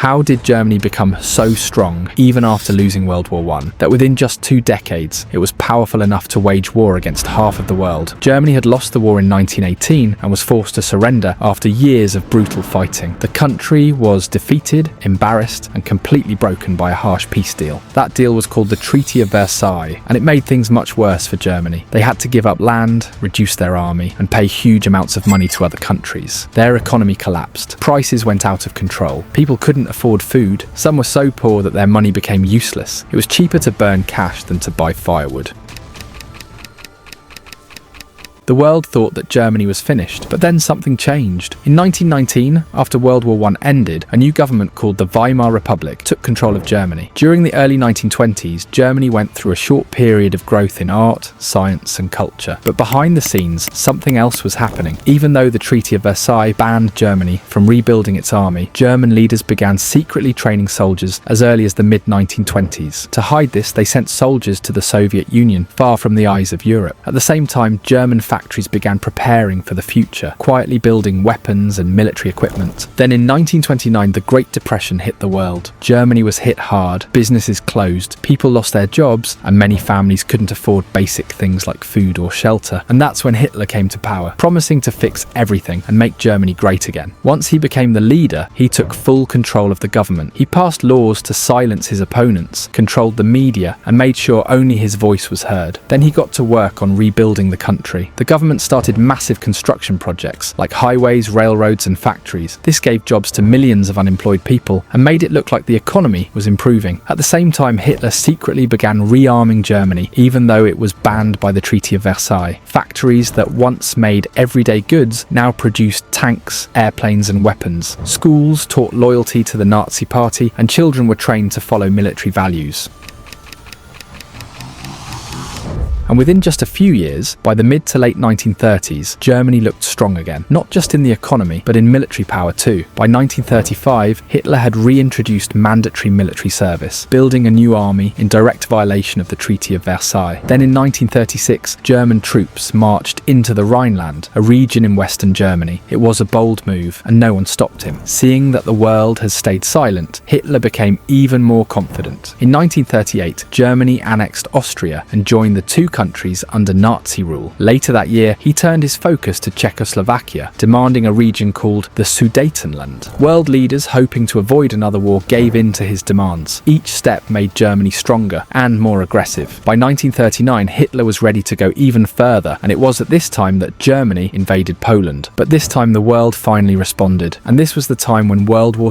How did Germany become so strong, even after losing World War I, that within just 2 decades, it was powerful enough to wage war against half of the world? Germany had lost the war in 1918 and was forced to surrender after years of brutal fighting. The country was defeated, embarrassed, and completely broken by a harsh peace deal. That deal was called the Treaty of Versailles, and it made things much worse for Germany. They had to give up land, reduce their army, and pay huge amounts of money to other countries. Their economy collapsed. Prices went out of control. People couldn't afford food. Some were so poor that their money became useless. It was cheaper to burn cash than to buy firewood. The world thought that Germany was finished, but then something changed. In 1919, after World War I ended, a new government called the Weimar Republic took control of Germany. During the early 1920s, Germany went through a short period of growth in art, science, and culture. But behind the scenes, something else was happening. Even though the Treaty of Versailles banned Germany from rebuilding its army, German leaders began secretly training soldiers as early as the mid-1920s. To hide this, they sent soldiers to the Soviet Union, far from the eyes of Europe. At the same time, German factories began preparing for the future, quietly building weapons and military equipment. Then in 1929, the Great Depression hit the world. Germany was hit hard, businesses closed, people lost their jobs, and many families couldn't afford basic things like food or shelter. And that's when Hitler came to power, promising to fix everything and make Germany great again. Once he became the leader, he took full control of the government. He passed laws to silence his opponents, controlled the media, and made sure only his voice was heard. Then he got to work on rebuilding the country. The government started massive construction projects like highways, railroads, and factories. This gave jobs to millions of unemployed people and made it look like the economy was improving. At the same time, Hitler secretly began rearming Germany, even though it was banned by the Treaty of Versailles. Factories that once made everyday goods now produced tanks, airplanes, and weapons. Schools taught loyalty to the Nazi Party, and children were trained to follow military values. And within just a few years, by the mid to late 1930s, Germany looked strong again, not just in the economy, but in military power too. By 1935, Hitler had reintroduced mandatory military service, building a new army in direct violation of the Treaty of Versailles. Then in 1936, German troops marched into the Rhineland, a region in Western Germany. It was a bold move, and no one stopped him. Seeing that the world has stayed silent, Hitler became even more confident. In 1938, Germany annexed Austria and joined the two countries under Nazi rule. Later that year, he turned his focus to Czechoslovakia, demanding a region called the Sudetenland. World leaders, hoping to avoid another war, gave in to his demands. Each step made Germany stronger and more aggressive. By 1939, Hitler was ready to go even further, and it was at this time that Germany invaded Poland. But this time the world finally responded, and this was the time when World War